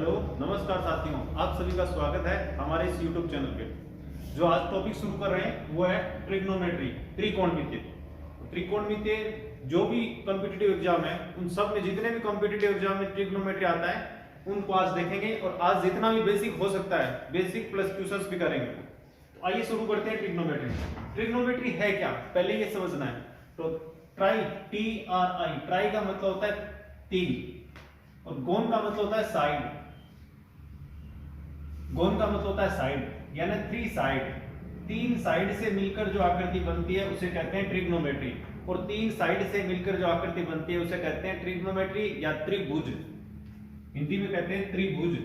Hello नमस्कार साथियों, आप सभी का स्वागत है हमारे इस YouTube चैनल पे। जो आज टॉपिक शुरू कर रहे हैं वो है ट्रिग्नोमेट्री, त्रिकोणमितीय। त्रिकोणमितीय जो भी कॉम्पिटिटिव एग्जाम है उन सब में, जितने भी कॉम्पिटिटिव एग्जाम में ट्रिग्नोमेट्री आता है उनको आज देखेंगे और आज जितना भी बेसिक हो सकता है बेसिक प्लस क्वेश्चंस भी करेंगे। तो आइए शुरू करते हैं ट्रिग्नोमेट्री। ट्रिग्नोमेट्री है क्या, पहले ये समझना है। तो ट्राई, TRI, ट्राई का मतलब होता है तीन और गोन का मतलब होता है साइड। गोन का मतलब होता है साइड, यानी थ्री साइड। तीन साइड से मिलकर जो आकृति बनती है उसे कहते हैं ट्रिग्नोमेट्री, और तीन साइड से मिलकर जो आकृति बनती है उसे कहते हैं ट्रिग्नोमेट्री या त्रिभुज। हिंदी में कहते हैं त्रिभुज,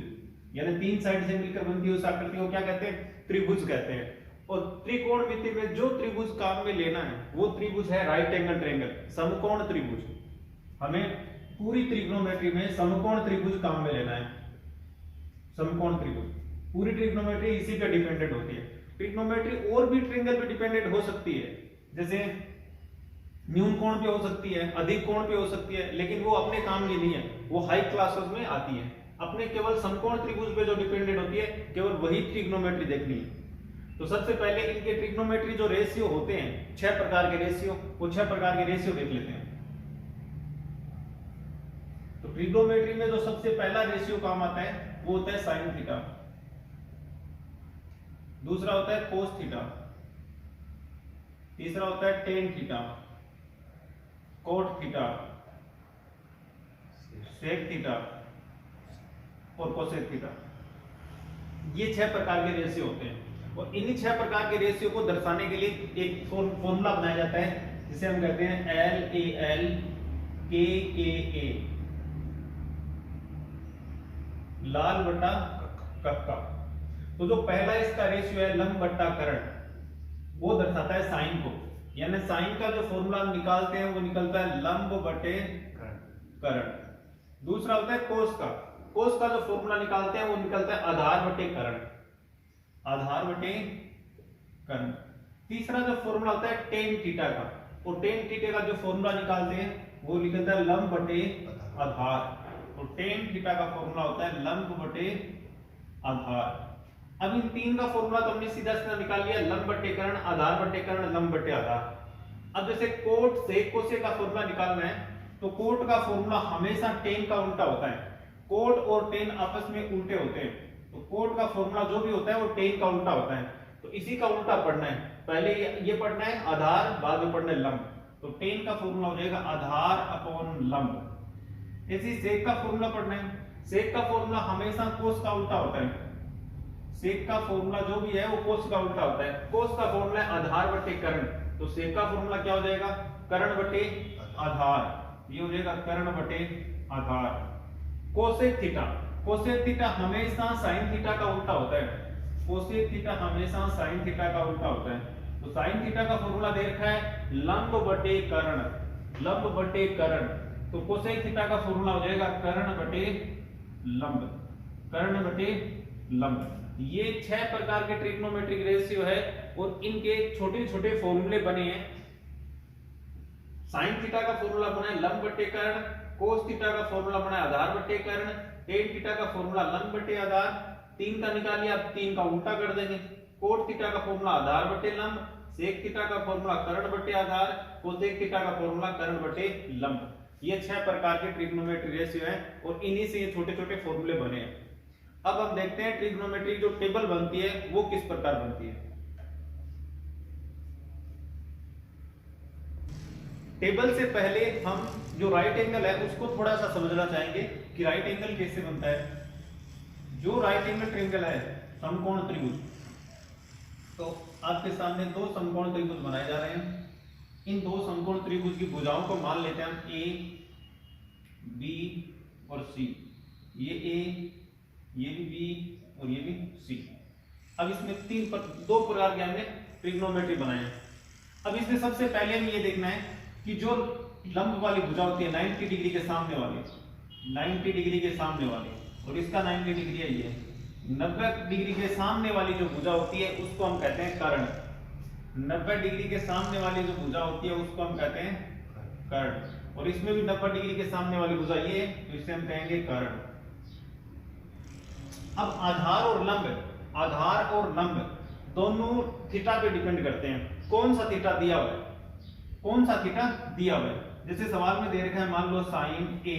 यानी तीन साइड से मिलकर बनती है उस आकृति को क्या कहते हैं, त्रिभुज कहते हैं। और त्रिकोणमिति में जो त्रिभुज काम में लेना है वो त्रिभुज है राइट एंगल ट्रायंगल, समकोण त्रिभुज। हमें पूरी त्रिकोणमिति में समकोण त्रिभुज काम में लेना है। समकोण त्रिभुज, पूरी ट्रिग्नोमेट्री इसी पे डिपेंडेंट होती है। ट्रिग्नोमेट्री और भी ट्रायंगल पे डिपेंडेंट हो सकती है, जैसे न्यून कोण पे हो सकती है, अधिक कोण पे हो सकती है, लेकिन वो अपने काम की नहीं है, वो हाई क्लासेस में आती है। अपने केवल समकोण त्रिभुज पे जो डिपेंडेंट होती है केवल वही ट्रिग्नोमेट्री देखनी है। तो सबसे पहले इनके ट्रिग्नोमेट्री जो रेशियो होते हैं, 6 प्रकार के रेशियो, वो 6 प्रकार के रेशियो देख लेते हैं। तो ट्रिग्नोमेट्री में जो सबसे पहला रेशियो काम आता है वो होता है साइन थीटा, दूसरा होता है कोस थीटा, तीसरा होता है tan theta, cot theta, sec theta और कोसेक थीटा। ये 6 प्रकार के रेशियो होते हैं और इन्हीं 6 प्रकार के रेशियो को दर्शाने के लिए एक फॉर्मूला बनाया जाता है जिसे हम कहते हैं LAL KKA, लाल बटा कक्का। तो जो पहला इसका रेशियो है लंब बट्टा कर्ण, वो दर्शाता है साइन को, यानी साइन का जो फॉर्मूला हम निकालते हैं वो निकलता है लंब बटे कर्ण। दूसरा होता है कोस का, कोस का जो फॉर्मूला निकालते हैं वो निकलता है आधार बटे कर्ण, आधार बटे कर्ण। तीसरा जो फॉर्मूला होता है टेन थीटा का, और टेन थीटा का जो फॉर्मूला निकालते हैं वो निकलता है लंब बटे आधार, और टेन थीटा का फॉर्मूला होता है लंब बटे आधार। अब इन तीन का फॉर्मूला तो हमने सीधा सीधा निकाल लिया, लंब बटे कर्ण, आधार बटे कर्ण, लंब बटे आधार। अब जैसे कोट सेक कोसेक का फॉर्मूला निकालना है तो कोट का फॉर्मूला हमेशा टेन का उल्टा होता है। कोट और टेन आपस में उल्टे होते हैं, तो कोट का फॉर्मूला जो भी होता है वो टेन का उल्टा होता है। तो इसी का उल्टा पढ़ना है, पहले ये पढ़ना है आधार, बाद में पढ़ना है लंब। तो टेन का फॉर्मूला हो जाएगा आधार अपॉन लंब। इसी सेक का फॉर्मूला पढ़ना है, सेक का फॉर्मूला हमेशा कोस का उल्टा होता है। सेक का फॉर्मूला जो भी है वो कोस का उल्टा होता है। कोस का फॉर्मूला है आधार बटे कर्ण, तो सेक का फॉर्मूला क्या हो जाएगा, कर्ण बटे आधार, ये हो जाएगा कर्ण बटे आधार। कोसेक थीटा, कोसेक थीटा हमेशा साइन थीटा का उल्टा होता है। कोसेक थीटा हमेशा साइन थीटा का उल्टा होता है। तो साइन थीटा का फॉर्मूला दे रखा है लंब बटे कर्ण, लंब बटे कर्ण। तो कोसेक थीटा का फॉर्मूला हो जाएगा कर्ण बटे लंब, कर्ण बटे लंब। ये 6 प्रकार के ट्रिग्नोमेट्रिक रेशियो है और इनके छोटे छोटे फॉर्मूले बने हैं। साइन थीटा का फॉर्मूला बना है लंब बटे कर्ण, कोस थीटा का फॉर्मूला बना है आधार बटे कर्ण, टेन थीटा का फॉर्मूला लंब बटे आधार, 3 का निकाल लिया, अब 3 का उल्टा कर देंगे। कोट थीटा का फॉर्मूला आधार बटे लंब, सेक थीटा का फॉर्मूला कर्ण बटे आधार, कोसेक थीटा का फॉर्मूला कर्ण बटे लंब। ये 6 प्रकार के ट्रिग्नोमेट्री रेशियो हैं और इन्हीं से ये छोटे छोटे फॉर्मूले बने हैं। अब हम देखते हैं ट्रिग्नोमेट्री जो टेबल बनती है वो किस प्रकार बनती है। टेबल से पहले हम जो राइट एंगल है उसको थोड़ा सा समझना चाहेंगे कि राइट एंगल कैसे बनता है। जो राइट एंगल ट्रायंगल है समकोण त्रिभुज, तो आपके सामने 2 समकोण त्रिभुज बनाए जा रहे हैं। इन 2 समकोण त्रिभुज की भुजाओं को मान लेते हैं हम A, B और C। ये A, ये भी B और ये भी C। अब इसमें 2 प्रकार के हमने ट्रिग्नोमेट्री बनाए हैं। अब इसमें सबसे पहले हमें ये देखना है कि जो लंब वाली भुजा होती है 90 डिग्री के सामने वाली, 90 डिग्री के सामने वाली, और इसका 90 डिग्री है ये, 90 डिग्री के सामने वाली जो भुजा होती है उसको हम कहते हैं कर्ण। 90 डिग्री के सामने वाली जो भुजा होती है उसको हम कहते हैं कर्ण। और इसमें भी 90 डिग्री के सामने वाली भुजा ये है, तो इसे हम कहेंगे कर्ण। अब आधार और लंब दोनों थीटा पे डिपेंड करते हैं। कौन सा थीटा दिया हुआ है, जैसे सवाल में दे रखा है, मान लो साइन ए,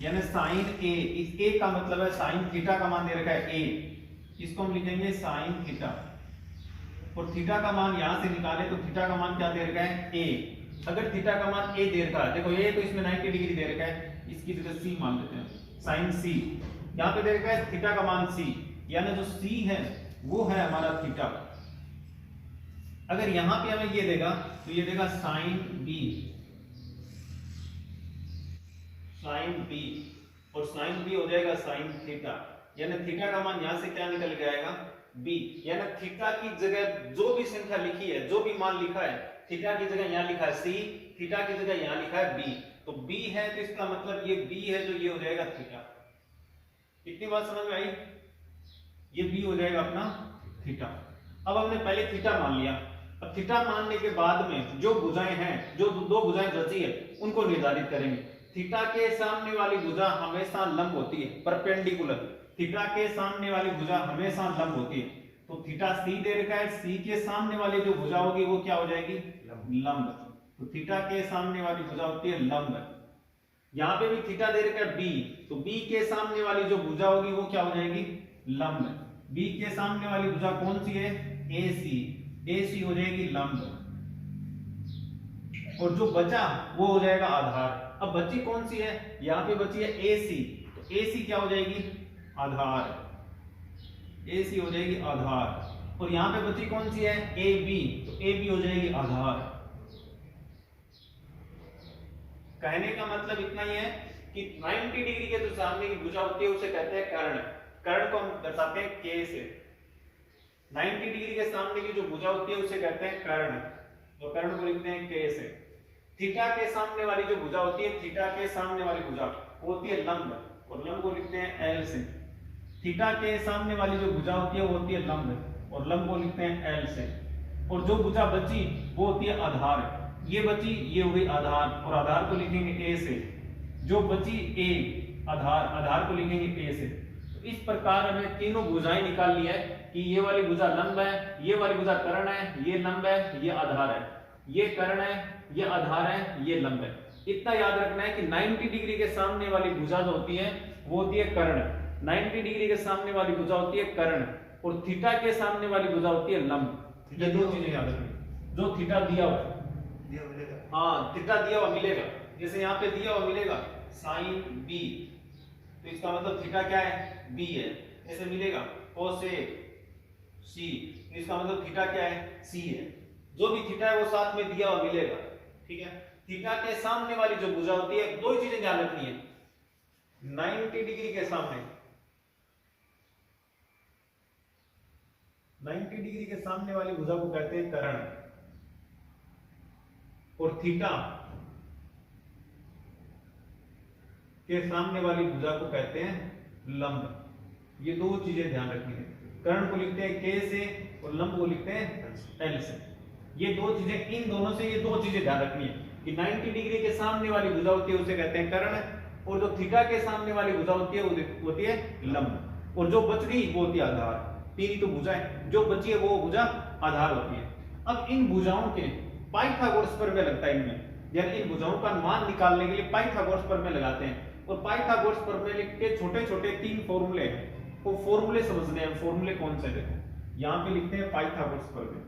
यानी साइन ए, इस ए का मतलब है साइन थीटा का मान दे रखा है ए, इसको हम लिखेंगे साइन थीटा, और थीटा का मान यहां से निकाले तो थीटा का मान क्या दे रखा है ए। अगर थीटा का मान ए दे रखा है, देखो ए तो इसमें 90 डिग्री दे रखा है, इसकी जगह सी मान लेते हैं, साइन सी, यहाँ पे दे रखा है थीटा का मान सी, यानी जो सी है वो है हमारा थीटा। अगर यहां पे हमें ये देगा तो ये देगा साइन बी, और साइन बी हो जाएगा साइन थीटा, यानी थीटा का मान यहां से क्या निकल के आएगा बी, यानी थीटा की जगह जो भी संख्या लिखी है, जो भी मान लिखा है, थीटा की जगह यहां लिखा है सी, थीटा की जगह यहां लिखा है बी, तो बी है तो इसका मतलब ये बी है, जो ये हो जाएगा थीटा। इतनी बात समझ में आई, ये बी हो जाएगा अपना थीटा। अब हमने पहले थीटा मान लिया, अब थीटा मानने के बाद में जो भुजाएं हैं, जो दो भुजाएं बची है, उनको निर्धारित करेंगे। थीटा के सामने वाली भुजा हमेशा लंब होती है, परपेंडिकुलर, थीटा के सामने वाली भुजा हमेशा लंब होती है, तो थीटा सी दे रखा है, सी के सामने वाली जो भुजा होगी वो क्या हो जाएगी लंब, तो थीटा के सामने वाली भुजा होती है लंब। यहाँ पे भी थीटा दे रखा है बी, तो बी के सामने वाली जो भुजा होगी वो क्या हो जाएगी लंब, बी के सामने वाली भुजा कौन सी है ए सी हो जाएगी लंब, और जो बचा वो हो जाएगा आधार। अब बची कौन सी है, यहाँ पे बची है ए सी, तो ए सी क्या हो जाएगी आधार, ए सी हो जाएगी आधार, और यहाँ पे बची कौन सी है ए बी, तो ए बी हो जाएगी आधार। कहने का मतलब इतना ही है कि 90 डिग्री के जो सामने की भुजा होती है उसे कहते हैं कर्ण, कर्ण को हम दर्शाते हैं के से। 90 डिग्री के सामने की जो भुजा होती है उसे कहते हैं कर्ण, तो कर्ण को लिखते हैं के से। थीटा के सामने वाली जो भुजा होती है, थीटा के सामने वाली भुजा होती है लंब, और लंब को लिखते हैं एल से। थीटा के सामने वाली जो भुजा होती है वो होती है लंब, और लंब को लिखते हैं एल से। और जो भुजा बची वो होती है आधार, ये बची ये हो गई आधार, और आधार को लिखेंगे ए से। जो बची ए आधार, आधार को लिखेंगे ए से। तो इस प्रकार हमें तीनों भुजाएं निकाल ली है कि ये वाली भुजा लंब है, ये वाली भुजा कर्ण है, ये लंब है, ये आधार है, ये कर्ण है, ये आधार है, ये लंब है। इतना याद रखना है कि 90 डिग्री के सामने वाली भुजा जो होती है वो होती है कर्ण, 90 डिग्री के सामने वाली भुजा होती है कर्ण, और थीटा के सामने वाली भुजा होती है लंब। ये दो चीजें याद रखनी, जो थीटा दिया हुआ है, हाँ थीटा दिया हुआ मिलेगा, जैसे यहाँ पे दिया हुआ मिलेगा साइन बी, तो इसका मतलब थीटा क्या है बी है, ऐसे मिलेगा कोसेक सी, इसका मतलब थीटा क्या है सी है। जो भी थीटा है वो साथ में दिया हुआ मिलेगा, ठीक है। थीटा के सामने वाली जो भुजा होती है, दो ही चीजें ध्यान रखनी है, 90 डिग्री के सामने, 90 डिग्री के सामने वाली भुजा को कहते हैं कर्ण, और थीटा के सामने वाली भुजा को कहते हैं लंब। ये दो चीजें ध्यान रखनी है, कर्ण को लिखते हैं के से और लंब को लिखते हैं एल से। ये दो चीजें, इन दोनों से ये दो चीजें ध्यान रखनी है कि 90 डिग्री के सामने वाली भुजा होती है उसे कहते हैं कर्ण, और जो थीटा के सामने वाली भुजा होती है वो होती है लंब, और जो बच गई वो होती है आधार। तीन ही तो भुजाएं, जो बची है वो भुजा आधार होती है। अब इन भुजाओं के पाइथागोरस प्रमेय लगता है इनमें, यानी इन भुजाओं का मान निकालने के लिए पाइथागोरस प्रमेय लगाते हैं, और पाइथागोरस प्रमेय के छोटे छोटे 3 फॉर्मूले हैं, वो फॉर्मूले समझने हैं। फॉर्मूले कौन से देखो, यहां पे लिखते हैं पाइथागोरस प्रमेय।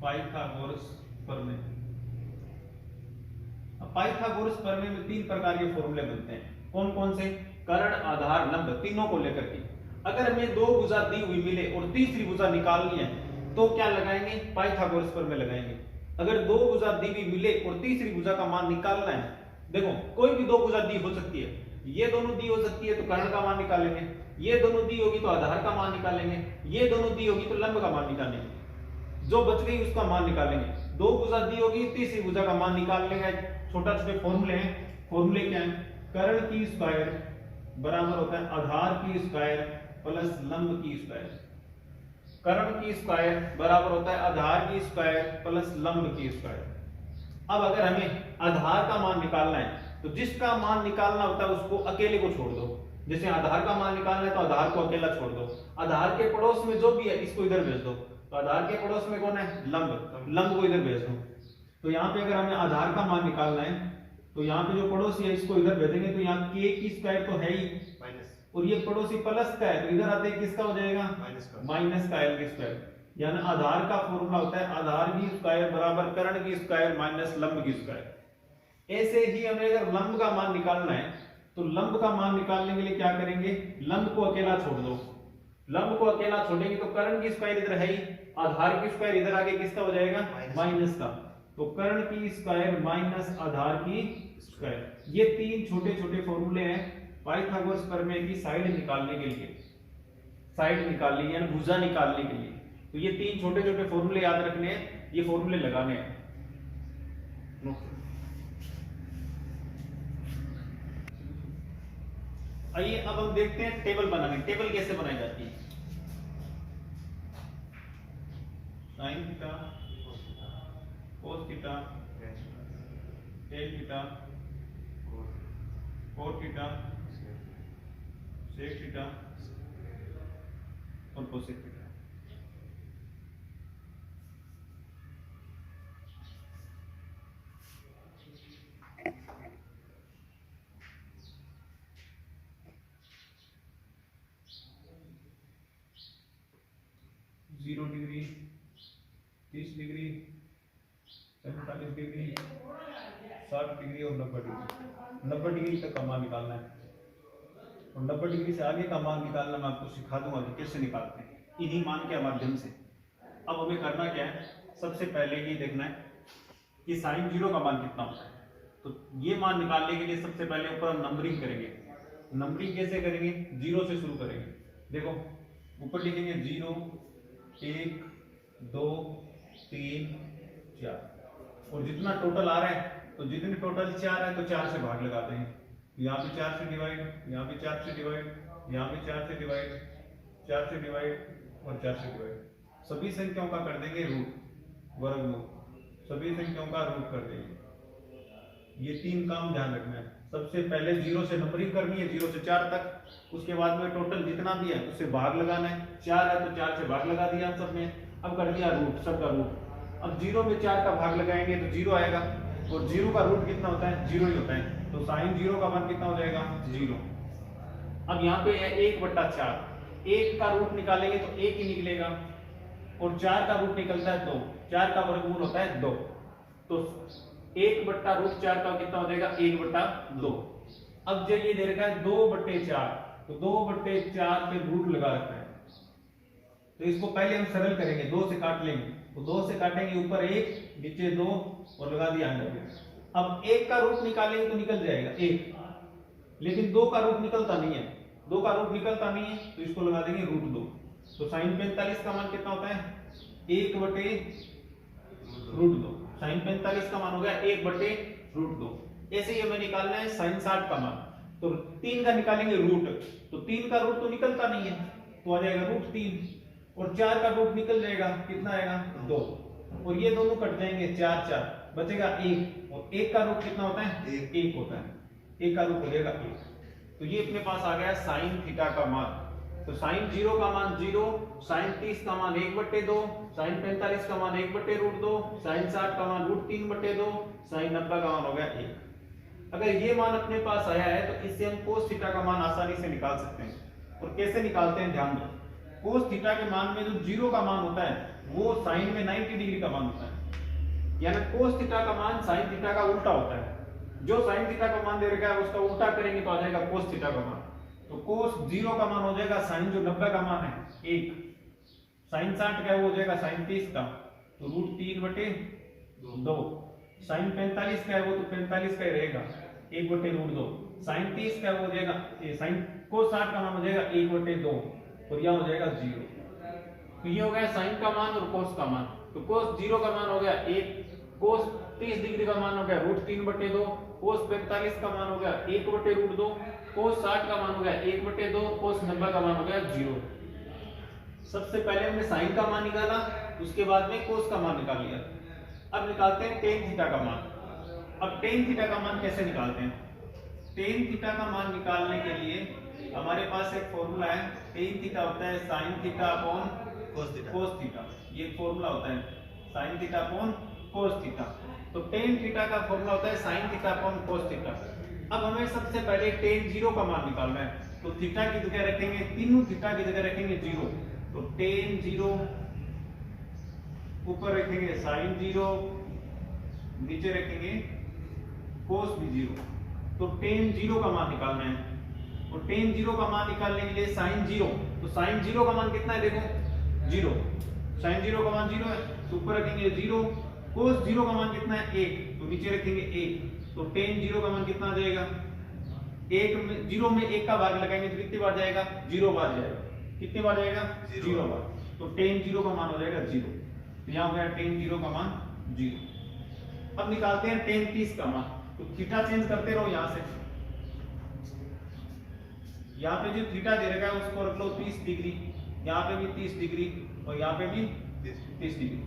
पाइथागोरस प्रमेय, पाइथागोरस प्रमेय में 3 प्रकार के फॉर्मूले बनते हैं। कौन कौन से, कर्ण आधार लंब, तीनों को लेकर के। अगर हमें दो भुजा दी हुई मिले और तीसरी भुजा निकालनी है तो क्या लगाएंगे, पाइथागोरस प्रमेय लगाएंगे। अगर दो भुजा दी हुई मिले और तीसरी भुजा का मान निकालना है, देखो कोई भी दो भुजा दी हो सकती है, ये दोनों दी हो सकती है तो कर्ण का मान निकालेंगे, ये दोनों दी होगी तो आधार का मान निकालेंगे, ये दोनों दी होगी तो लंब का मान निकालेंगे, जो बच गई उसका मान निकालेंगे। दो भुजा दी होगी, तीसरी भुजा का मान निकाल लेंगे। छोटा छोटे फॉर्मूले हैं, फॉर्मूले क्या है, कर्ण की स्क्वायर बराबर होता है आधार की स्क्वायर प्लस लंब की स्क्वायर। कर्ण की स्क्वायर बराबर होता है आधार की स्क्वायर प्लस लंब की स्क्वायर। अब अगर हमें आधार का मान निकालना है तो जिसका मान निकालना होता है उसको अकेले को छोड़ दो। जैसे आधार का मान निकालना है तो आधार को अकेला छोड़ दो। आधार के पड़ोस में जो भी है इसको इधर भेज दो। तो आधार के पड़ोस में कौन है? लंब। लंब को इधर भेज दो। तो यहाँ पे अगर हमें आधार का मान निकालना है तो यहाँ पे जो पड़ोसी है इसको इधर भेजेंगे तो यहाँ k की स्क्वायर तो है ही माइनस, और ये पड़ोसी प्लस का है तो इधर आते किसका हो जाएगा? माइनस का l की स्क्वायर। यानी आधार का फॉर्मूला होता है आधार की स्क्वायर बराबर कर्ण की स्क्वायर माइनस लंब की स्क्वायर। ऐसे ही हमें अगर लंब का मान निकालना है तो लंब का मान निकालने के लिए क्या करेंगे? लंब को अकेला छोड़ दो। लंब को अकेला छोड़ेंगे तो कर्ण की स्क्वायर इधर है ही, आधार की स्क्वायर इधर आगे किसका हो जाएगा? माइनस का। तो कर्ण की स्क्वायर माइनस आधार की स्क्वायर। ये तीन छोटे छोटे फॉर्मूले हैं पाइथागोरस प्रमेय की साइड निकालने के लिए, साइड निकालने यानी भुजा निकालने के लिए। तो ये तीन छोटे छोटे फॉर्मूले याद रखने हैं, ये फॉर्मूले लगाने हैं। आइए अब हम देखते हैं टेबल बनाने। टेबल कैसे बनाई जाती है? Sine theta, cos theta, tan theta, cot theta, sec theta और cosec theta. Zero degree, 30 degree, 45 degree, 60 degree और 90 डिग्री। 90 डिग्री तक का मान निकालना है और 90 डिग्री से आगे का मान निकालना मैं आपको सिखा दूंगा कि कैसे निकालते हैं इन्हीं मान के माध्यम से। अब हमें करना क्या है? सबसे पहले ये देखना है कि साइन जीरो का मान कितना होता है। तो ये मान निकालने के लिए सबसे पहले ऊपर हम नंबरिंग करेंगे। नंबरिंग कैसे करेंगे? जीरो से शुरू करेंगे। देखो ऊपर लिखेंगे 0, 1, 2, 3, 4 और जितना टोटल आ रहा है तो जितने टोटल 4 है तो 4 से भाग लगा देंगे। यहाँ पे 4 से डिवाइड, यहाँ पे 4 से डिवाइड, यहाँ पे 4 से डिवाइड, 4 से डिवाइड और 4 से डिवाइड। सभी संख्याओं का कर देंगे रूट, वर्गमूल। सभी संख्याओं का रूट कर देंगे। ये तीन काम ध्यान रखना है। सबसे पहले 0 से नंबरिंग करनी है, 0 से 4 तक। उसके बाद में टोटल जितना भी है उससे भाग लगाना है। 4 है तो 4 से भाग लगा दिया हम सब ने। अब कर दिया रूट, सबका रूट। अब 0 में 4 का भाग लगाएंगे तो 0 आएगा और 0 का रूट कितना होता है? 0 ही होता है। तो साइन 0 का मान कितना हो जाएगा? 0। अब यहाँ पे है 1/4। 1 का रूट निकालेंगे तो 1 ही निकलेगा और 4 का रूट निकलता है 2। 4 का वर्गमूल होता है 2। तो 1/√4 का कितना हो जाएगा? 1/2। अब जो ये दे रखा है 2/4 तो 2/4 पे रूट लगा रखा है। तो इसको पहले हम सरल करेंगे, 2 से काट लेंगे। तो 2 से काटेंगे, ऊपर 1 नीचे 2 और लगा दिया अंदर। अब 1 का रूट निकालेंगे तो निकल जाएगा 1, लेकिन 2 का रूट निकलता नहीं है। 2 का रूट निकलता नहीं है तो इसको लगा देंगे √2। तो साइन 45 का मान कितना होता है? 1/√2। साइन 45 का मान हो गया 1/√2। ऐसे ही हमें निकालना है साइन 60 का मान। तो 3 का निकालेंगे रूट, तो 3 का रूट तो निकलता नहीं है तो आ जाएगा √3 और 4 का रूट निकल जाएगा, कितना आएगा? 2 और ये दोनों कट जाएंगे, 4 4 बचेगा 1 और 1 का रूट कितना होता है? 1 होता है। 1 का रूट हो जाएगा 1। तो ये अपने पास आ गया साइन थीटा का मान। तो साइन 0 का मान 0, साइन 30 का मान 1/2, साइन 45 का मान 1/√2, साइन 60 का मान √3/2, साइन 90 का मान हो गया 1। अगर ये मान अपने पास आया है तो इससे हम कोस थीटा का मान आसानी से निकाल सकते हैं। और कैसे निकालते हैं ध्यान दो। कोस थीटा के मान में जो 0 का मान होता है वो साइन में 90 डिग्री का मान होता है। यानी कोस थीटा का मान साइन थीटा का उल्टा होता है। जो साइन थीटा का मान दे रखा है उसका उल्टा करेंगे तो आ जाएगा कोस थीटा का मान। तो कोस 0 का मान हो जाएगा साइन जो 90 का मान है 1, साइन 60 का वो हो जाएगा साइन 30 का तो √3/2, साइन 45 का है वो तो 45 का ही रहेगा 1/√2, साइन 30 का वो हो जाएगा साइन कोस 60 का मान हो जाएगा 1/2 और यह हो जाएगा 0। तो ये हो गया साइन का मान और कोस का मान। तो कोस 0 का मान हो गया 1, कोस 30 डिग्री का मान हो गया √3/2, कोस 45 का मान हो गया 1/√2, कोस 60 का मान हो गया 1/2, कोस 90 का मान हो गया 0। सबसे पहले हमने साइन का मान निकाला, उसके बाद में कोस का मान निकाल लिया। अब निकालते हैं टेन थीटा का मान। टेन थीटा का मान कैसे निकालते हैं? टेन थीटा का मान निकालने के लिए हमारे पास एक फॉर्मूला है, टेन थीटा होता है sine theta upon cos theta. ये फॉर्मूला होता है sine theta upon cos theta. तो टेन थीटा का फॉर्मूला होता है sine theta upon cos theta. अब हमें सबसे पहले टेन जीरो का मान निकालना है, तो थीटा की जगह रखेंगे, तीनों थीटा की जगह रखेंगे जीरो। तो टेन जीरो, ऊपर रखेंगे साइन जीरो, नीचे रखेंगे कोस भी जीरो। तो टेन जीरो का मान निकालना है। और टेन जीरो का मान निकालने के लिए साइन जीरो, तो साइन जीरो का मान कितना है? देखो जीरो, साइन जीरो का मान जीरो है, तो ऊपर रखेंगे जीरो। कोस जीरो का मान कितना है? एक, तो नीचे रखेंगे एक। तो टेन जीरो का मान कितना आ जाएगा? एक में जीरो में एक का भाग लगाएंगे तो कितनी बार जाएगा? जीरो बार जाएगा। कितनी बार जाएगा? Zero bar. तो टेन जीरो का मान हो जाएगा जीरो। तो यहाँ हो गया टेन जीरो का मान जीरो। अब निकालते हैं टेन 30 का मान। तो थीटा चेंज करते रहो यहाँ से, यहाँ पे जो थीटा दे रखा है उसको रख लो 30 डिग्री, यहाँ पे भी 30 डिग्री और यहाँ पे भी 30 डिग्री।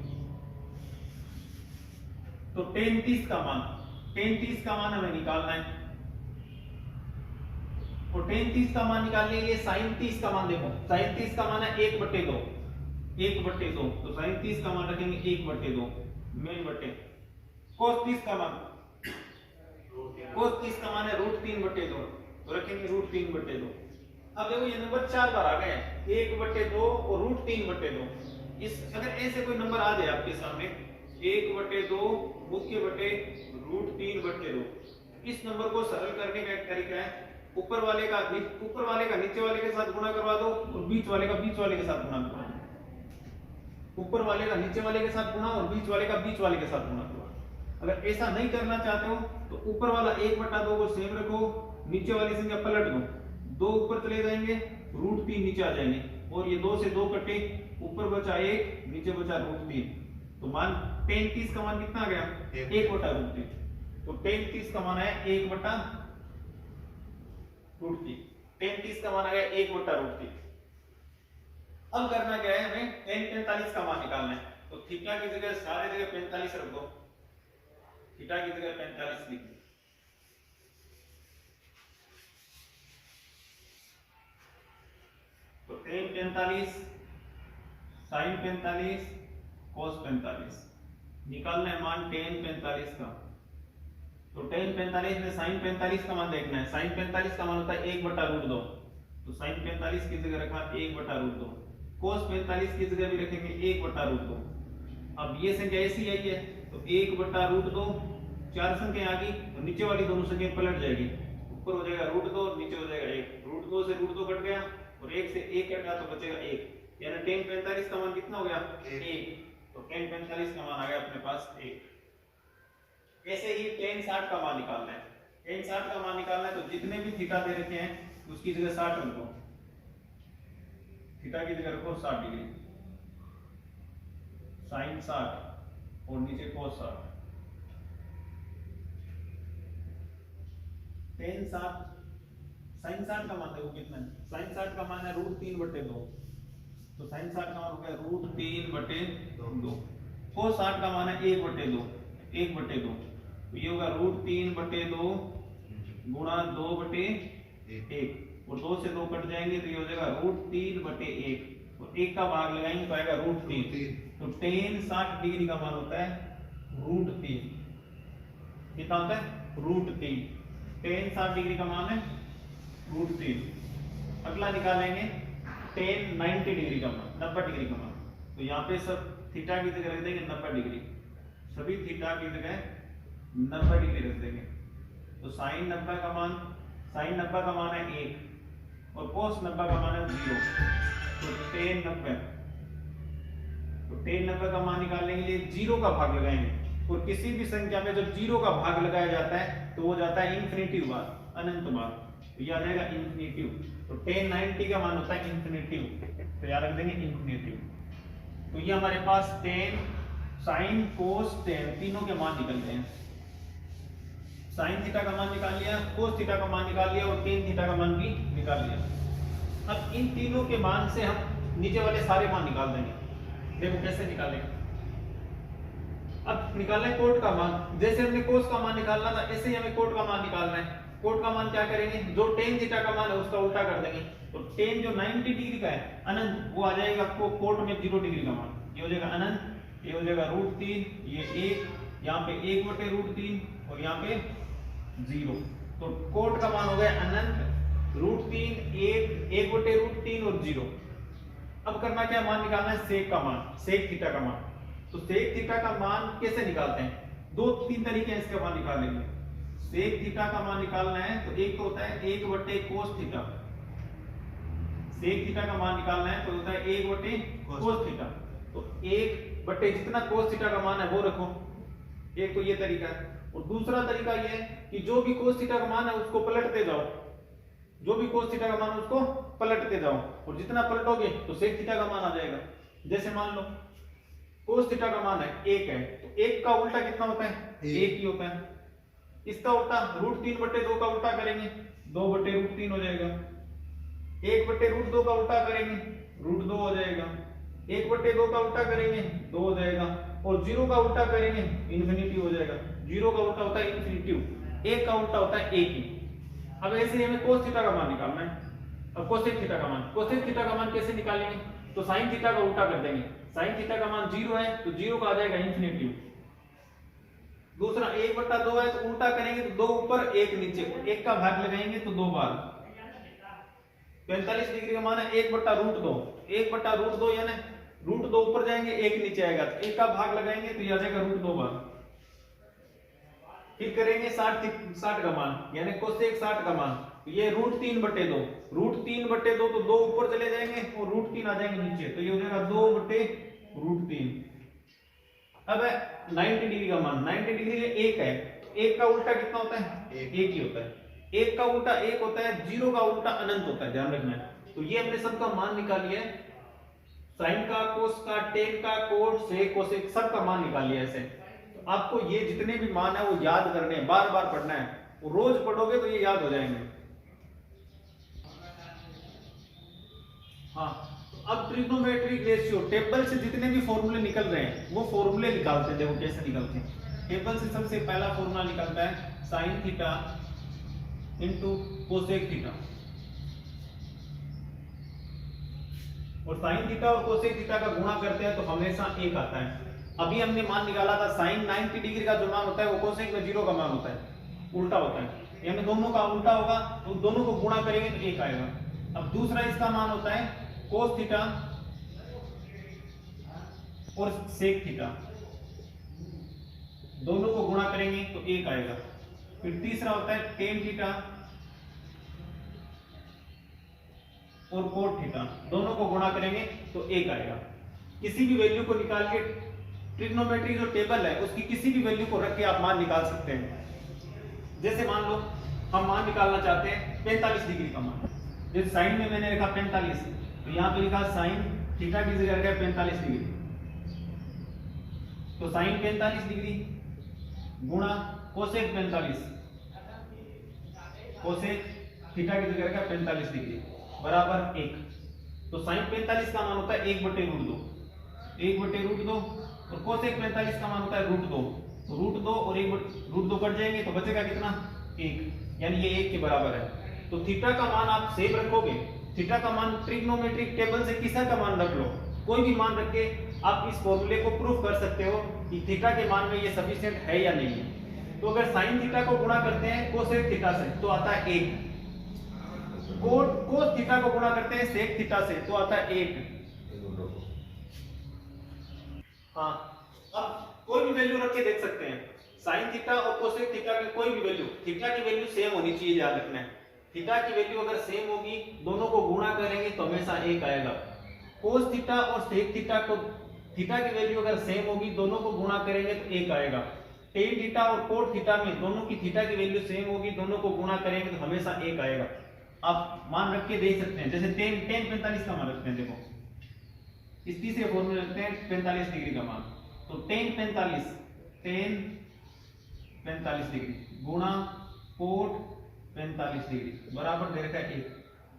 तो टेन 30 का मान, टेन 30 का मान हमें निकालना है। और टेन 30 का मान निकालने के लिए साइन 30 का मान देखो, साइन 30 का मान है 1/2, 1/2। तो साइन 30 का मान रखेंगे 1/2 मेन बटे। कोस 30 का मान, कोस 30 का मान है √3/2, तो रखेंगे √3/2। अब देखो ये नंबर 4 बार आ गए, 1/2 और √3/2। इस अगर ऐसे कोई नंबर आ जाए आपके सामने 1/2 मुख्य बटे √3/2, इस नंबर को सरल करने का एक तरीका है, ऊपर वाले का नीचे वाले के साथ गुणा करवा दो और बीच वाले का बीच वाले के साथ गुणा करवा दो। ऊपर वाले का नीचे वाले के साथ गुणा और बीच वाले का बीच वाले के साथ गुणा करवा दो। अगर ऐसा नहीं करना चाहते हो तो ऊपर वाला 1/2 को सेम रखो, नीचे वाली संख्या पलट दो, 2 ऊपर चले जाएंगे, √3 नीचे आ जाएंगे और ये 2 से 2 कटे, ऊपर बचा 1, नीचे बचा √3। तो मान टेन 30 का मान कितना आ गया? 1/√3। तो टेन 30 का मान है 1/√3। टेन 30 का मान आ गया 1/√3। अब करना क्या है? हमें टेन 45 का मान निकालना है। तो थीटा की जगह सारे जगह 45 रख दो, थीटा की जगह 45 लिख दो। तो टेन 45, साइन 45, कोस 45 निकालना है मान टेन 45 का। तो टेन 45 में साइन 45 का मान देखना है। साइन 45 का मान होता है 1/√2, तो साइन 45 की जगह रखा 1/√2। कोस 45 की जगह भी रखेंगे 1/√2। अब ये संख्या ऐसी आई है तो 1/√2, 4 संख्या आ गई तो नीचे वाली दोनों संख्या पलट जाएगी, ऊपर हो जाएगा √2 और नीचे हो जाएगा 1। √2 से √2 कट गया और 1 से 1 कटा तो बचेगा 1, यानी टेन 45 का मान कितना हो गया? 1। तो टेन 45 का मान आ गया अपने पास 1। ऐसे ही टेन 60 का मान निकालना है। टेन 60 का मान निकालना है तो जितने भी थीटा दे रखे हैं उसकी जगह 60 रखो, थीटा की जगह रखो 60 डिग्री, साइन 60 और नीचे कोस 60। टेन 60, साइन 60 का मान देखो कितना है? साइन 60 का मान है √3/2, तो साइन 60 का मान हो गया √3/2। कोस 60 का मान है 1/2, 1/2, तो ये होगा √3/2 गुणा 2/1 और 2 से 2 कट जाएंगे तो ये हो जाएगा √3/1 और 1 का भाग लगाएंगे तो आएगा √3। तो टेन 60 डिग्री का मान होता है √3। कितना होता है? √3। टेन 60 डिग्री का मान है √3। अगला निकालेंगे टेन 90 डिग्री का मान, 90 डिग्री का मान। तो यहाँ पे सब थीटा की जगह रख देंगे 90 डिग्री, सभी थीटा की जगह 90 डिग्री रख देंगे। तो साइन 90 का मान, साइन 90 का मान है 1 और कोस 90 का मान है 0। तो टेन 90, तो टेन 90 का मान निकालने के लिए 0 का भाग लगाएंगे और किसी भी संख्या में जब 0 का भाग लगाया जाता है तो वो जाता है इंफिनिटिव बार, अनंत बार, तो यह आ जाएगा इंफिनिटिव। तो टेन 90 का मान होता है इंफिनिटिव, तो याद रख देंगे इंफिनिटिव। तो ये हमारे पास टेन, साइन, कोस, टेन तीनों के मान निकल गए हैं। साइन थीटा का मान निकाल लिया, कोस थीटा का मान निकाल लिया और टेन थीटा का मान भी निकाल लिया। अब इन तीनों के मान से हम नीचे वाले सारे मान निकाल देंगे। देखो कैसे निकालेंगे। अब निकालना है कोट का मान। जैसे हमने कोस का मान निकालना था, ऐसे ही हमें कोट का मान निकालना है। कोट का मान क्या करेंगे, जो टेन थीटा का मान है उसका उल्टा कर देंगे। तो टेन जो 90 डिग्री का है अनंत, वो आ जाएगा आपको कोट में 0 डिग्री का मान। ये हो जाएगा अनंत, ये हो जाएगा √3, ये 1, यहाँ पे 1/√3 और यहाँ पे 0। तो कोट का मान हो गया अनंत, √3, 1/√3 और 0। अब करना क्या, मान निकालना है सेक का मान, सेक थीटा का मान। तो सेक थीटा का मान कैसे निकालते हैं, 2-3 तरीके हैं इसका मान निकालने के। सेक थीटा का मान निकालना है तो एक तो होता है 1/cos थीटा। सेक थीटा का मान निकालना है तो होता है 1/cos थीटा। तो 1/ जितना cos थीटा का मान है वो रखो। एक तो ये तरीका है। और दूसरा तरीका ये है कि जो भी cos थीटा का मान है उसको पलटते जाओ, जो भी cos थीटा का मान है उसको पलटते जाओ, और जितना पलटोगे तो sec थीटा का मान आ जाएगा। जैसे मान लो cos थीटा का मान है 1 है, तो 1 का उल्टा कितना होता है, 1 ही होता है। इसका उल्टा √3/2 का उल्टा करेंगे 2/√3 हो जाएगा। 1/√2 का उल्टा करेंगे √2 हो जाएगा। 1/2 का उल्टा करेंगे 2 हो जाएगा। और 0 का उल्टा करेंगे इन्फिनिटी हो जाएगा। 0 का उल्टा होता है इन्फिनिटी, 1 का उल्टा होता है 1 ही। अब ऐसे ही हमें cos थीटा का मान निकालना है। अब cosec थीटा का मान, cosec थीटा का मान कैसे निकालेंगे, तो sin थीटा का उल्टा कर देंगे। sin थीटा का मान 0 है तो 0 का आ जाएगा इन्फिनिटी। दूसरा 1/2 है तो उल्टा करेंगे तो 2 ऊपर 1 नीचे, 1 का भाग लगाएंगे तो 2 बार। 45 डिग्री का मान है 1/√2। 1/√2 यानी √2 ऊपर जाएंगे 1 नीचे आएगा, तो 1 का भाग लगाएंगे तो ये आ जाएगा √2 बार। फिर करेंगे 60 का मान यानी cosec 60 का मान, ये √3/2। √3/2 तो 2 ऊपर चले जाएंगे और √3 आ जाएंगे नीचे, तो ये हो जाएगा 2/√3। अब है 90 डिग्री का मान, 90 डिग्री में 1 है, तो 1 का उल्टा कितना होता है, 1 ही होता है। 1 का उल्टा 1 होता है, 0 का उल्टा अनंत होता है, ध्यान रखना है। तो ये हमने सबका मान निकाल लिया है, साइन का, कोस का, टेन का, कोट, सेक, कोसेक सबका मान निकाल लिया ऐसे। तो आपको ये जितने भी मान है वो याद करने हैं, बार बार पढ़ना है, वो रोज पढ़ोगे तो ये याद हो जाएंगे। हाँ, तो अब ट्रिग्नोमेट्रिक रेशियो, टेबल से जितने भी फॉर्मूले निकल रहे हैं वो फॉर्मूले निकालते हैं। देखो कैसे निकलते हैं। टेबल से सबसे पहला फॉर्मूला निकलता है sine theta into cosec theta, और साइन थीटा और कोसेक थीटा का गुणा करते हैं तो हमेशा 1 आता है। अभी हमने मान निकाला था साइन 90 डिग्री का जो मान होता है वो कोसेक में 0 का मान होता है, उल्टा होता है, यानी दोनों का उल्टा होगा तो दोनों को गुणा करेंगे तो 1 आएगा। अब दूसरा इसका मान होता है कोस थीटा और सेक थीटा, दोनों को गुणा करेंगे तो 1 आएगा। फिर तीसरा होता है टेन थीटा और कोट थीटा, दोनों को गुणा करेंगे तो 1 आएगा। किसी भी वैल्यू को निकाल के ट्रिग्नोमेट्रिक जो टेबल है उसकी किसी भी वैल्यू को रख के आप मान निकाल सकते हैं। जैसे मान लो हम मान निकालना चाहते हैं 45 डिग्री का मान, जैसे साइन में मैंने लिखा 45, तो यहाँ पे लिखा साइन थीटा की जगह रखा 45 डिग्री, तो साइन 45 डिग्री गुणा कोसेक 45, कोसेक थीटा की जगह रखा 45 डिग्री बराबर 1। तो साइन 45 का मान होता है 1/√2, 1/√2, और कोसेक 45 का मान होता है √2, √2 और 1/√2 कट जाएंगे तो बचेगा कितना, 1, यानी ये 1 के बराबर है। तो थीटा का मान आप सेम रखोगे, थीटा का मान ट्रिग्नोमेट्रिक टेबल से किसी का मान रख लो, कोई भी मान रख के आप इस फॉर्मूले को प्रूफ कर सकते हो कि थीटा के मान में ये सफिशिएंट है या नहीं है। तो अगर साइन थीटा को गुणा करते हैं कोसेक थीटा से तो आता है 1, कोस थीटा को गुणा करते हैं सेक थीटा से तो आता है 1। हाँ, अब कोई भी वैल्यू रख के देख सकते हैं, साइन थीटा और कोसेक थीटा की कोई भी वैल्यू, थीटा की वैल्यू सेम होनी चाहिए, याद रखना है। थीटा की वैल्यू अगर सेम होगी, दोनों को गुणा करेंगे तो हमेशा 1 आएगा। कोस थीटा और सेक थीटा को, थीटा की वैल्यू अगर सेम होगी, दोनों को गुणा करेंगे तो 1 आएगा। टेन थीटा और कोट थीटा में दोनों की थीटा की वैल्यू सेम होगी, दोनों को गुणा करेंगे तो हमेशा 1 आएगा। आप मान रख के देख सकते हैं, जैसे टेन 45 का मान रखते हैं, देखो इस तीसरे फॉर्मूले रखते हैं 45 डिग्री का मान, तो टेन 45 डिग्री गुणा कोट 45 डिग्री बराबर दे रखा है 1।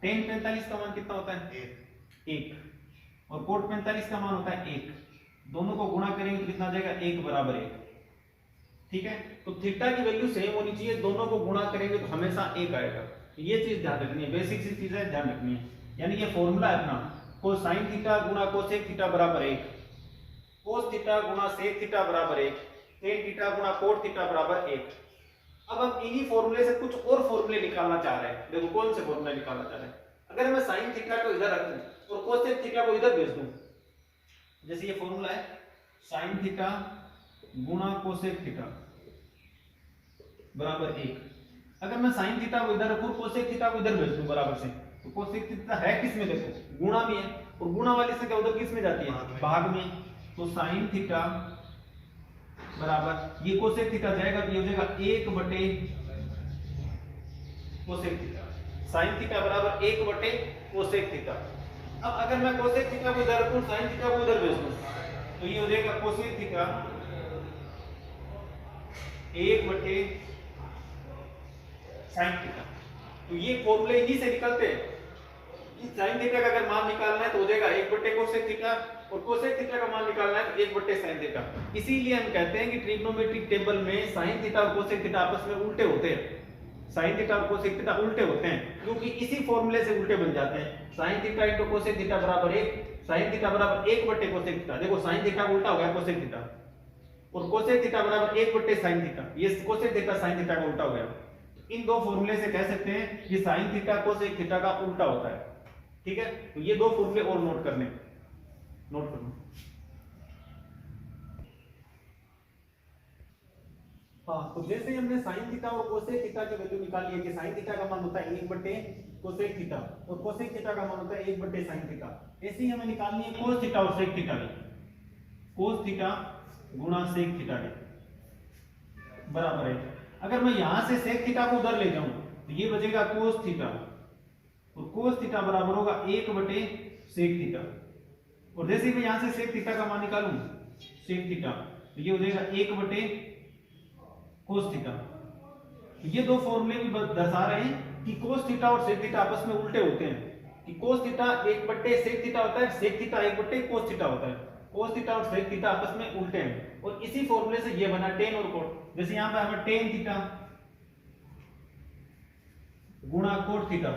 टेन 45 का मान कितना होता है, 1, और कोट 45 का मान होता है 1, दोनों को गुणा करेंगे तो कितना आ जाएगा 1 बराबर 1। ठीक है, तो थीटा की वैल्यू सेम होनी चाहिए, दोनों को गुणा करेंगे तो हमेशा 1 आएगा। ये चीज ध्यान रखनी है, बेसिक सी चीजें ध्यान रखनी है। यानी ये फॉर्मूला है अपना, कोसाइन थीटा गुणा कोसेक थीटा बराबर 1, कोस थीटा गुणा सेक थीटा बराबर 1, टेन थीटा गुणा कोट थीटा बराबर 1। अब हम इन्हीं फॉर्मूले से कुछ और फॉर्मूले निकालना चाह रहे हैं। देखो कौन से फॉर्मूले निकालना चाह रहे हैं। अगर मैं साइन थीटा को इधर रख दूं और कोसेक थीटा को इधर भेज दूं, जैसे ये फॉर्मूला है साइन थीटा गुणा कोसेक थीटा बराबर 1। अगर मैं साइन थीटा को इधर रखूं, कोसेक थीटा को इधर भेज दूं बराबर से, तो कोसेक थीटा है किस में, देखो गुणा में है, और गुणा वाली संख्या उधर किस में जाती है, भाग में। तो साइन थीटा बराबर ये कोसेक थीटा जाएगा तो ये हो जाएगा 1 बटे कोसेक थीटा। साइन थीटा बराबर 1 बटे कोसेक थीटा। अब अगर मैं कोसेक थीटा को इधर रखूं, साइन थीटा को उधर भेज दूं, तो ये हो जाएगा कोसेक थीटा 1 बटे साइन थीटा। तो ये फॉर्मूले इन्हीं से निकलते हैं कि साइन थीटा का अगर मान निकालना है तो हो जाएगा 1 बटे कोसेक थीटा, और कोसेक थीटा का मान निकालना है तो 1 बटे साइन थीटा। इसीलिए हम कहते हैं कि ट्रिग्नोमेट्रिक टेबल में साइन थीटा और कोसेक थीटा आपस में उल्टे होते हैं। साइन थीटा और कोसेक थीटा उल्टे होते हैं क्योंकि इसी फॉर्मूले से उल्टे बन जाते हैं। Sine theta into cosec theta बराबर 1, साइन थीटा बराबर 1 बटे कोसेक थीटा। देखो साइन थीटा का उल्टा हो गया कोसेक थीटा, और कोसेक थीटा बराबर 1 बटे साइन थीटा। ये कोसेक थीटा साइन थीटा का उल्टा हो गया। इन दो फॉर्मूले से कह सकते हैं कि साइन थीटा कोसेक थीटा का उल्टा होता है। ठीक है, तो ये दो फॉर्मूले और नोट करने, नोट करना। हाँ, तो जैसे हमने साइन थीटा और कोसेक थीटा की वैल्यू निकाली है कि साइन थीटा का मान होता है 1 बटे कोसेक थीटा और कोसेक थीटा का मान होता है 1 बटे साइन थीटा, ऐसे ही हमें निकालनी है कोस थीटा और सेक थीटा की। कोस थीटा गुणा सेक थीटा की बराबर है। अगर मैं यहां से सेक थीटा को उधर ले जाऊं तो ये बचेगा कोस थीटा, और कोस थीटा बराबर होगा 1 बटे सेक थीटा। और जैसे मैं यहां से सेक थीटा का मान निकालूं, सेक थीटा, तो ये हो जाएगा 1 बटे कोस थीटा। ये दो फॉर्मूले भी दर्शा रहे हैं कि कोस थीटा और सेक थीटा आपस में उल्टे होते हैं, कि कोस थीटा 1 बटे सेक थीटा होता है, सेक थीटा 1 बटे कोस थीटा होता है। कोस थीटा और सेक थीटा आपस में उल्टे हैं, और इसी फॉर्मूले से ये बना टेन और कोट। जैसे यहां पे हमें टेन थीटा गुणा कोट थीटा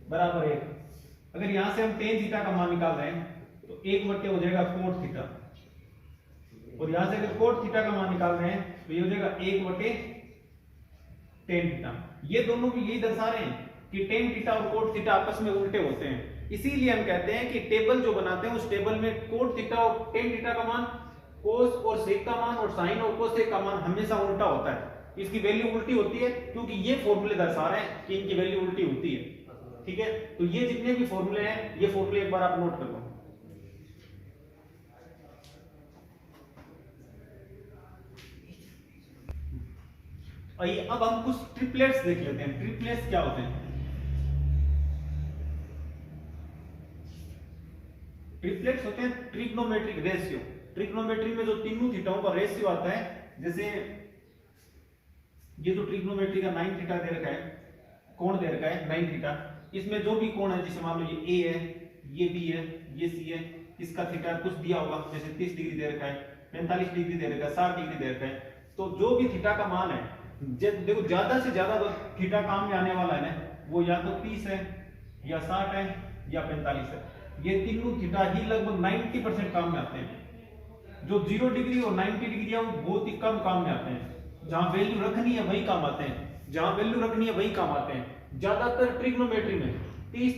बराबर 1। अगर यहां से हम टेन थीटा का मान निकाल रहे हैं तो 1 बटे हो जाएगा कोट थीटा, और यहां से अगर कोट थीटा का मान निकाल रहे हैं तो ये हो जाएगा 1 बटे टेन थीटा। ये दोनों भी यही दर्शा रहे हैं कि टेन थीटा और कोट थीटा आपस में उल्टे होते हैं। इसीलिए हम कहते हैं कि टेबल जो बनाते हैं उस टेबल में कोट थीटा और टेन थीटा का मान, कोस और सेक का मान, और साइन और कोसेक का मान हमेशा उल्टा होता है। इसकी वैल्यू उल्टी होती है क्योंकि ये फॉर्मूले दर्शा रहे हैं कि इनकी वैल्यू उल्टी होती है। ठीक है, तो ये जितने भी फॉर्मूले हैं ये फॉर्मूले एक बार आप नोट कर लो। आइए अब हम कुछ ट्रिपलेट्स देख लेते हैं। ट्रिपलेट्स क्या होते हैं? ट्रिपलेट्स होते हैं ट्रिग्नोमेट्रिक रेशियो। ट्रिग्नोमेट्री में जो तीनों थीटाओं का रेशियो आता है, जैसे ये जो ट्रिग्नोमेट्री का 9 थीटा दे रखा है, कोण दे रखा है 9 थीटा, इसमें जो भी कोण है, जैसे मान लो ये ए है, ये बी है, ये सी है, इसका थीटा कुछ दिया होगा, जैसे 30 डिग्री दे रखा है, 45 डिग्री दे रखा है, 60 डिग्री दे रखा है, तो जो भी थीटा का मान है, देखो ज्यादा से ज्यादा थीटा काम में आने वाला है ना, वो या तो 30 है या 60 है या 45 है। ये तीनों थीटा ही लगभग 90% काम में आते हैं। जो 0 डिग्री और 90 डिग्री है वो बहुत ही कम काम में आते हैं। जहां वैल्यू रखनी है वही काम आते हैं, जहां वैल्यू रखनी है वही काम आते हैं। ज्यादातर ट्रिग्नोमेट्री में 30,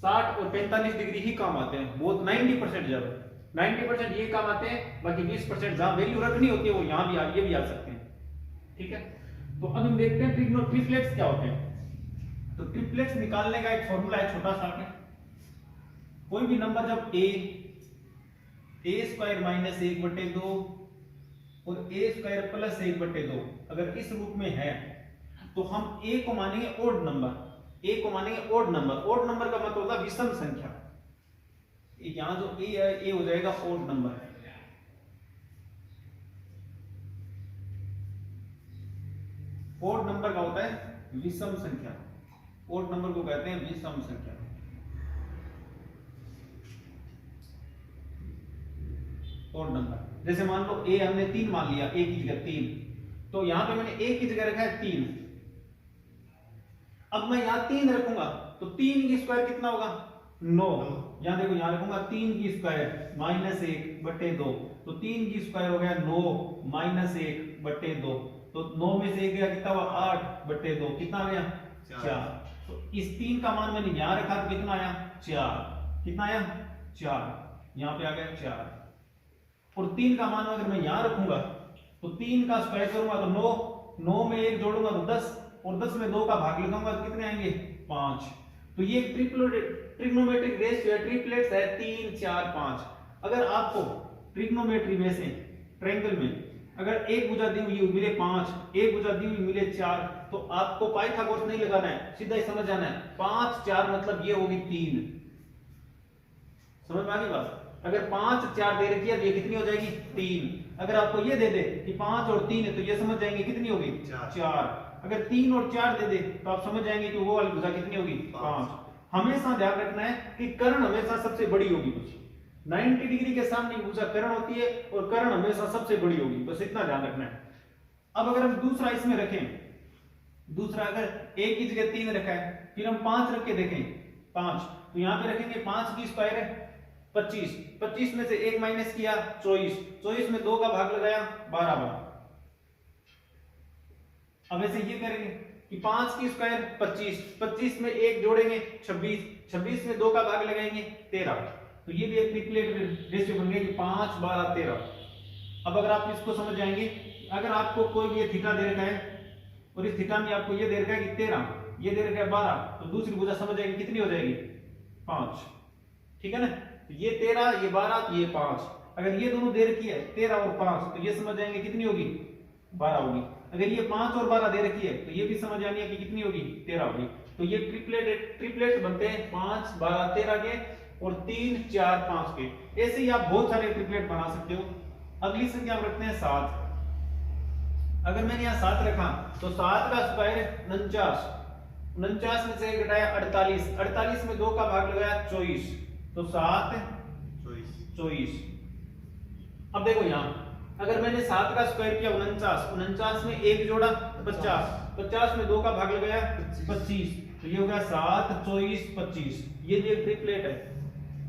60 और 45 डिग्री ही काम आते हैं, बहुत 90% ज्यादा 90% ये काम आते हैं। बाकी 20% जहां वैल्यू रखनी होती है वो यहाँ भी ये भी आ सकते हैं। ठीक है, तो अब हम देखते हैं ट्रिपलेट्स क्या होते हैं। तो ट्रिपलेट्स निकालने का एक फॉर्मूला है छोटा सा। कोई भी नंबर जब ए स्क्वायर माइनस 1/2 और ए स्क्वायर प्लस 1/2 अगर इस रूप में है तो हम ए को मानेंगे ओड नंबर। ए को मानेंगे ओड नंबर। ओड नंबर का मतलब होता है विषम संख्या। यहां जो ए है ए हो जाएगा ओड नंबर। ओड नंबर का होता है विषम संख्या। ओड नंबर को कहते हैं विषम संख्या। और नंबर। जैसे मान लो ए हमने 3 मान लिया, ए की जगह 3, तो यहां पे मैंने ए की जगह रखा है 3। अब मैं यहां 3 रखूंगा तो 3 की स्क्वायर कितना होगा 9। यहां देखो यहां रखूंगा 3 की स्क्वायर माइनस 1 बटे 2, तो 3 की स्क्वायर हो गया 9 माइनस 1 बटे 2, तो 9 में से 1 गया कितना हुआ 8 बटे 2, कितना आ गया 4। तो इस 3 का मान मैंने यहां रखा तो कितना आया 4, कितना आया 4, यहां पे आ गया 4। और 3 का मान अगर मैं यहां रखूंगा तो 3 का स्क्वायर करूंगा तो 9, 9 में 1 जोड़ूंगा तो 10, और 10 में 2 का भाग लगाऊंगा तो कितने आएंगे 5। तो ये ट्रिग्नोमेट्रिक रेशियो है, ट्रिपलेट्स है 3 4 5। अगर आपको ट्रिग्नोमेट्री में से ट्रायंगल में अगर एक भुजा दी हुई मिले 5, एक भुजा दी हुई मिले 4, तो आपको पाइथागोरस नहीं लगाना है, सीधा ही समझ जाना है 5 4 मतलब ये होगी 3। समझ में आ गई बात? अगर 5 4 दे रखी है तो ये कितनी हो जाएगी 3। अगर आपको ये दे दे कि 5 और 3 है तो ये समझ जाएंगे कितनी होगी 4। अगर 3 और 4 दे दे तो आप समझ जाएंगे कि वो वाली भुजा कितनी होगी 5। हमेशा ध्यान रखना है कि कर्ण हमेशा सबसे बड़ी होगी, बस 90 डिग्री के सामने भुजा कर्ण होती है और कर्ण हमेशा सबसे बड़ी होगी, बस इतना ध्यान रखना है। अब अगर हम दूसरा इसमें रखें, दूसरा अगर एक की जगह 3 रखा है, फिर हम 5 रख के देखें 5, तो यहां पे रखेंगे 5 की स्क्वायर है 25, 25 में से 1 माइनस किया 24, 24 में 2 का भाग लगाया 12 बार। अब ऐसे ये करेंगे कि 5 की स्क्वायर 25, 25 में 1 जोड़ेंगे 26, 26 में 2 का भाग लगाएंगे 13। तो ये भी एक ट्रिपलेट रेशियो बन गया कि 5 12 13। अब अगर आप इसको समझ जाएंगे, अगर आपको कोई ये थीटा दे रखा है और इस थीटा में आपको ये दे रखा है कि 13, ये दे रखा है 12, तो दूसरी भुजा समझ जाएंगे कितनी हो जाएगी 5। ठीक है ना? तो ये 13 ये 12 ये 5। अगर ये दोनों दे रखी है 13 और 5 तो ये समझ जाएंगे कितनी होगी 12 होगी। अगर ये 5 और 12 दे रखी है तो ये भी समझ आनी है कि कितनी होगी 13 होगी। तो ये ट्रिपलेट बनते हैं 5 12 13 के और 3 4 5 के। ऐसे ही आप बहुत सारे ट्रिपलेट बना सकते हो। अगली संख्या हम रखते हैं 7। अगर मैंने यहाँ 7 रखा तो 7 का स्क्वायर 49, 49 में से घटाया 48, 48 में 2 का भाग लगाया 24, तो 7 24। अब देखो यहाँ अगर मैंने 7 का स्क्वायर किया 49, 49 में 1 जोड़ा 50, 50 में 2 का भाग लगाया 25, तो ये हो गया 7 24 25। ये भी एक ट्रिपलेट है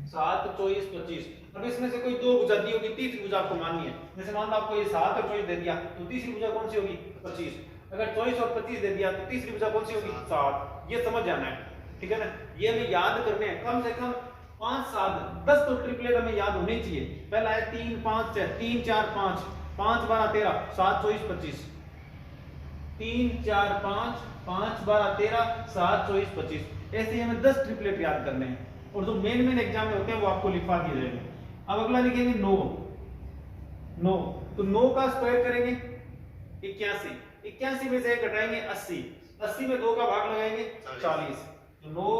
7 24 25। अब इसमें से कोई दो भुजा दी होगी, तीसरी भुजा आपको माननी है। जैसे मान लो आपको ये 7 और 24 दे दिया तो तीसरी भुजा कौन सी होगी 25। अगर 24 और 25 दे दिया तो तीसरी भुजा कौन सी होगी 7। ये समझ जाना है, ठीक है ना? ये हमें याद करने हैं कम से कम 5 7 10 तो ट्रिपलेट हमें याद होने चाहिए। पहला है 3 5 3 4 5, 5 12 13, 7 24 25, 3 4 5 5 12 13 7 24 25। ऐसे ही हमें 10 ट्रिपलेट याद करने हैं और जो मेन एग्जाम में होते हैं वो आपको लिखवा दिए जाएंगे। अब अगला लिखेंगे 9, 9 तो 9 का स्क्वायर करेंगे 81, 81 में से घटाएंगे 80, 80 में 2 का भाग लगाएंगे 40, तो 9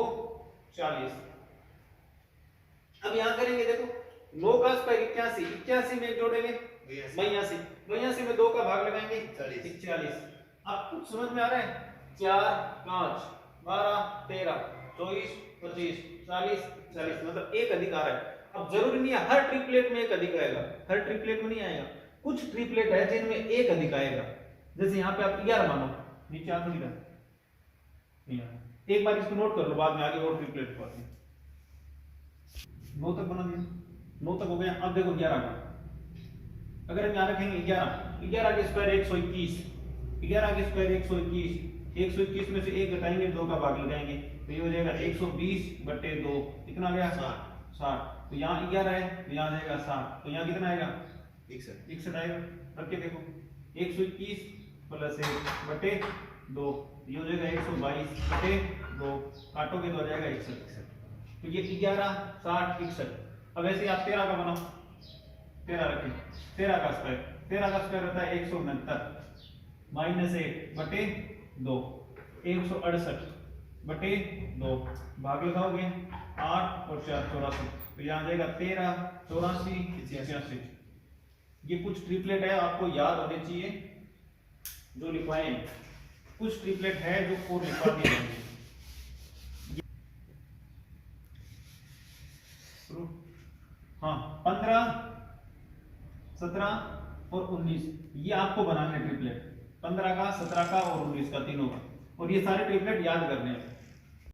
40। अब यहां करेंगे देखो 9 का स्क्वायर 81, 81 में जोड़ेंगे 82, 82 में 2 का भाग लगाएंगे 40। अब कुछ समझ में आ रहा है? 4 5 12 13 24 25 40 40 मतलब एक अधिक आ रहा है। अब जरूरी नहीं है हर ट्रिपलेट में एक अधिक आएगा, हर ट्रिपलेट में नहीं आएगा। कुछ ट्रिपलेट है जिनमें एक अधिक आएगा। जैसे यहाँ पे आप 11 मानो, नीचे आ थोड़ी नहीं आया। एक बार इसको नोट कर लो, बाद में आगे और ट्रिपलेट को आते हैं। 9 तक बना दिया, 9 तक हो गया। अब देखो 11 का, अगर हम यहाँ रखेंगे 11, 11 के स्क्वायर 121, 11 के स्क्वायर 121, 121 में से 1 घटाएंगे 2 का भाग लगाएंगे तो ये हो जाएगा 120 बटे 2, कितना आ गया 60। तो यहाँ 11 है तो यहाँ जाएगा 60, तो यहाँ कितना आएगा 61 आएगा। रख के देखो 121 प्लस 1 बटे 2, ये हो जाएगा 122 बटे 2, काटोगे तो आ जाएगा 61। तो ये 11 60 61। अब ऐसे आप 13 का बनाओ, 13 रखें, 13 का स्क्वायर होता है 169 माइनस 1 बटे 2, 168 बटे 2, भाग लगाओगे 8 और 4 84, तो यहाँ जाएगा 13 84 86। ये कुछ ट्रिपलेट है आपको याद होने चाहिए जो लिखवाए। कुछ ट्रिपलेट है जो और लिखवा दिए जाएंगे। हाँ 15 17 और 19, ये आपको बनाना है ट्रिपलेट, 15 का, 17 का और 19 का, तीनों का। और ये सारे ट्रिपलेट याद करने हैं।